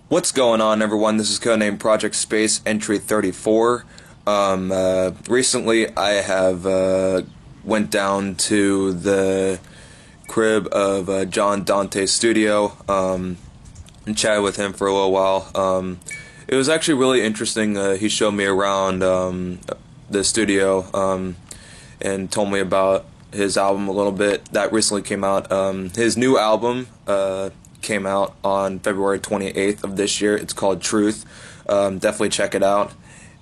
What's going on, everyone? This is codename Project Space Entry 34. Recently, I have went down to the crib of John Dante's studio and chatted with him for a little while. It was actually really interesting. He showed me around the studio and told me about his album a little bit that recently came out. His new album came out on February 28th of this year. It's called Truth. Definitely check it out.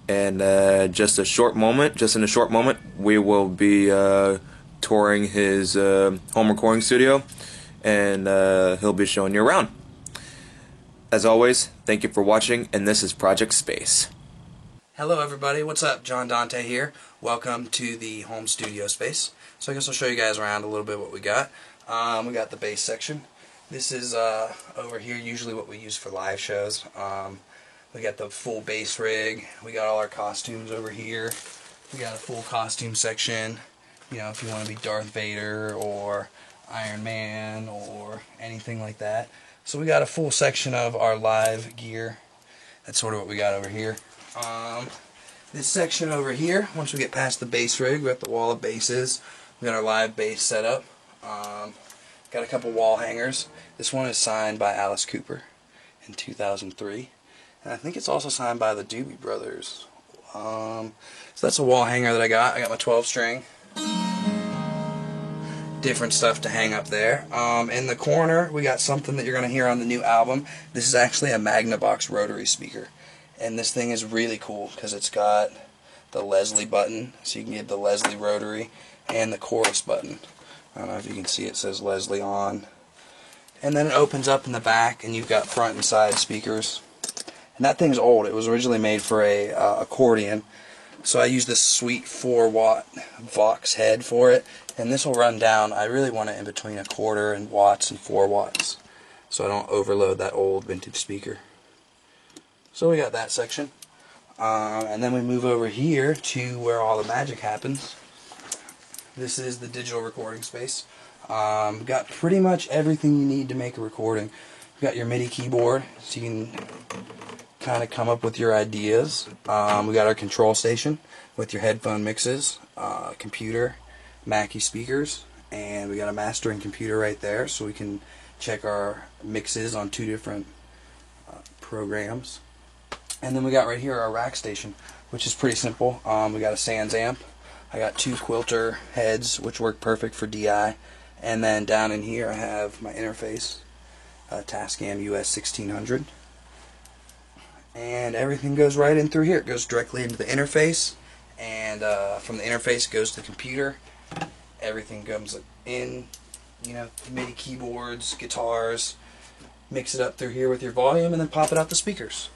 And just in a short moment, we will be touring his home recording studio, and he'll be showing you around. As always, thank you for watching, and this is Project Space. Hello everybody, what's up? John Dante here. Welcome to the home studio space. So I guess I'll show you guys around a little bit what we got. We got the bass section. This is over here usually what we use for live shows. We got the full bass rig. We got all our costumes over here. We got a full costume section. You know, if you want to be Darth Vader or Iron Man or anything like that. So we got a full section of our live gear. That's sort of what we got over here. This section over here, once we get past the bass rig, we got the wall of basses. We got our live bass set up. Got a couple wall hangers. This one is signed by Alice Cooper in 2003. And I think it's also signed by the Doobie Brothers. So that's a wall hanger that I got. I got my 12 string. Different stuff to hang up there. In the corner, we got something that you're going to hear on the new album. This is actually a Magnavox rotary speaker. And this thing is really cool because it's got the Leslie button, so you can get the Leslie rotary, and the chorus button. I don't know if you can see, it says Leslie on. And then it opens up in the back, and you've got front and side speakers. And that thing's old. It was originally made for a accordion. So I use this sweet 4-watt Vox head for it. And this will run down. I really want it in between a quarter and watts and 4 watts, so I don't overload that old vintage speaker. So we got that section. And then we move over here to where all the magic happens. This is the digital recording space. Got pretty much everything you need to make a recording. We've got your MIDI keyboard, so you can kind of come up with your ideas. We got our control station with your headphone mixes, computer, Mackie speakers, and we got a mastering computer right there, so we can check our mixes on 2 different programs. And then we got right here our rack station, which is pretty simple. We got a Sans amp. I got 2 Quilter heads, which work perfect for DI. And then down in here I have my interface, Tascam US 1600. And everything goes right in through here. It goes directly into the interface, and from the interface it goes to the computer. Everything comes in, you know, MIDI keyboards, guitars, mix it up through here with your volume, and then pop it out the speakers.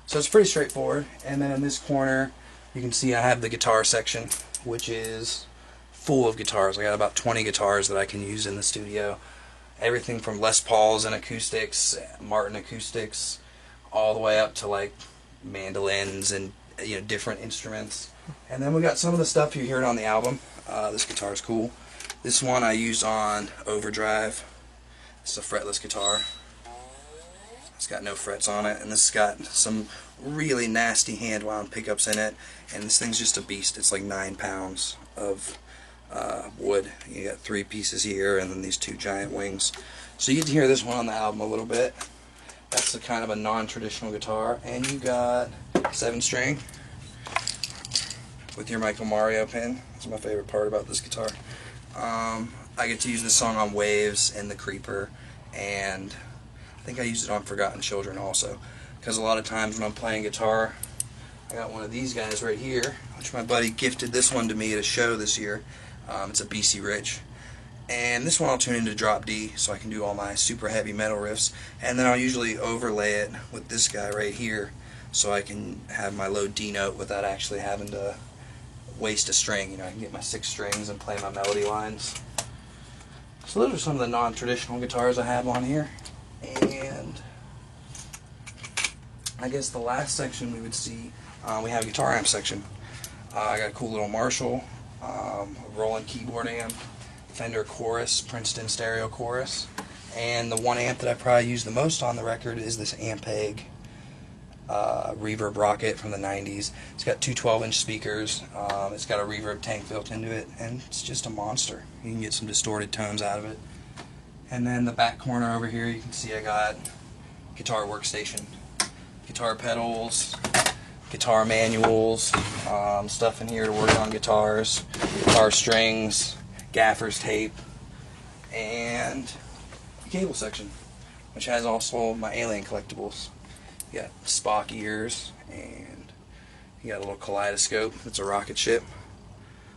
So it's pretty straightforward. And then in this corner, you can see I have the guitar section, which is full of guitars. I got about 20 guitars that I can use in the studio. Everything from Les Pauls and acoustics, Martin acoustics, all the way up to like mandolins and, you know, different instruments. And then we got some of the stuff you heard on the album. This guitar is cool. This one I used on overdrive. It's a fretless guitar. It's got no frets on it, and this has got some really nasty hand-wound pickups in it, and this thing's just a beast. It's like 9 pounds of wood. You got 3 pieces here, and then these 2 giant wings. So you get to hear this one on the album a little bit. That's a kind of a non-traditional guitar, and you got 7-string with your Michael Mario pin. That's my favorite part about this guitar. I get to use this song on Waves and The Creeper, and I think I used it on Forgotten Children also, because a lot of times when I'm playing guitar, I got one of these guys right here, which my buddy gifted this one to me at a show this year. It's a BC Rich. And this one I'll tune into drop D, so I can do all my super heavy metal riffs, and then I'll usually overlay it with this guy right here, so I can have my low D note without actually having to waste a string. You know, I can get my 6 strings and play my melody lines. So those are some of the non-traditional guitars I have on here. And I guess the last section we would see, we have a guitar amp section. I got a cool little Marshall, a Roland keyboard amp, Fender Chorus, Princeton stereo chorus, and the one amp that I probably use the most on the record is this Ampeg reverb Rocket from the 90s. It's got two 12-inch speakers. It's got a reverb tank built into it, and it's just a monster. You can get some distorted tones out of it. And then the back corner over here, you can see I got guitar workstation, guitar pedals, guitar manuals, stuff in here to work on guitars, guitar strings, gaffer's tape, and the cable section, which has also my Alien collectibles. You got Spock ears, and you got a little kaleidoscope. It's a rocket ship.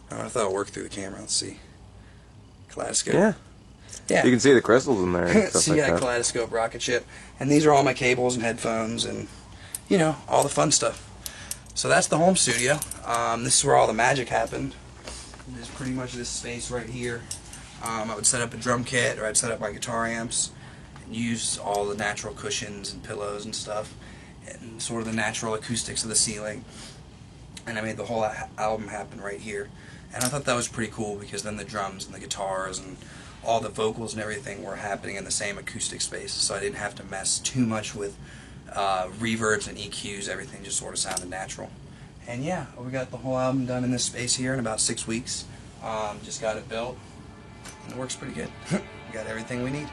I don't know if that'll work through the camera. Let's see. Kaleidoscope. Yeah. Yeah. You can see the crystals in there. And stuff So you like got a that. kaleidoscope rocket ship, and these are all my cables and headphones, and you know, all the fun stuff. So that's the home studio. This is where all the magic happened. There's pretty much this space right here. I would set up a drum kit, or I'd set up my guitar amps, and use all the natural cushions and pillows and stuff, and sort of the natural acoustics of the ceiling. And I made the whole album happen right here. And I thought that was pretty cool, because then the drums and the guitars and all the vocals and everything were happening in the same acoustic space, so I didn't have to mess too much with reverbs and EQs. Everything just sort of sounded natural. And yeah, we got the whole album done in this space here in about 6 weeks. Just got it built, and it works pretty good. We got everything we need.